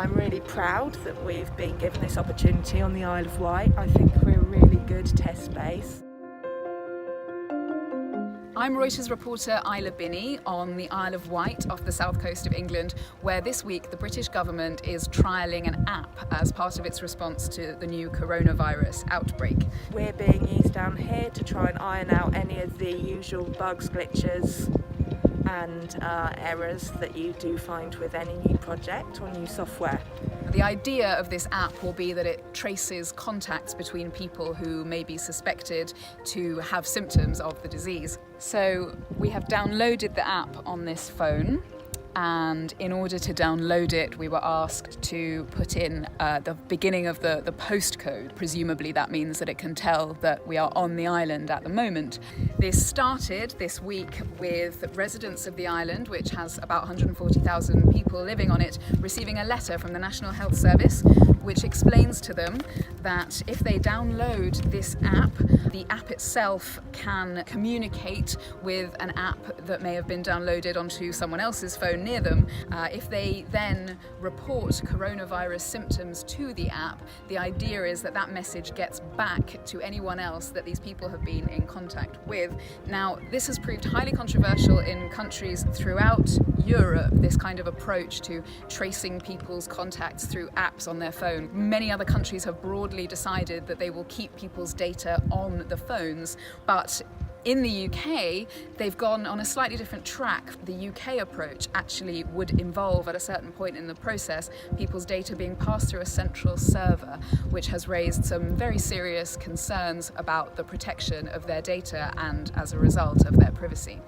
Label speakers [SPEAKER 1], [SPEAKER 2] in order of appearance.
[SPEAKER 1] I'm really proud that we've been given this opportunity on the Isle of Wight. I think we're a really good test base.
[SPEAKER 2] I'm Reuters reporter Isla Binney on the Isle of Wight off the south coast of England, where this week the British government is trialling an app as part of its response to the new coronavirus outbreak.
[SPEAKER 1] We're being used down here to try and iron out any of the usual bugs, glitches and errors that you do find with any new project or new software.
[SPEAKER 2] The idea of this app will be that it traces contacts between people who may be suspected to have symptoms of the disease. So we have downloaded the app on this phone, and in order to download it we were asked to put in the beginning of the postcode. Presumably that means that it can tell that we are on the island at the moment. This started this week with residents of the island, which has about 140,000 people living on it, receiving a letter from the National Health Service which explains to them that if they download this app, the app itself can communicate with an app that may have been downloaded onto someone else's phone near them. If they then report coronavirus symptoms to the app, the idea is that that message gets back to anyone else that these people have been in contact with. Now, this has proved highly controversial in countries throughout Europe, this kind of approach to tracing people's contacts through apps on their phone. Many other countries have broadly decided that they will keep people's data on the phones, but in the UK, they've gone on a slightly different track. The UK approach actually would involve, at a certain point in the process, people's data being passed through a central server, which has raised some very serious concerns about the protection of their data and, as a result, of their privacy.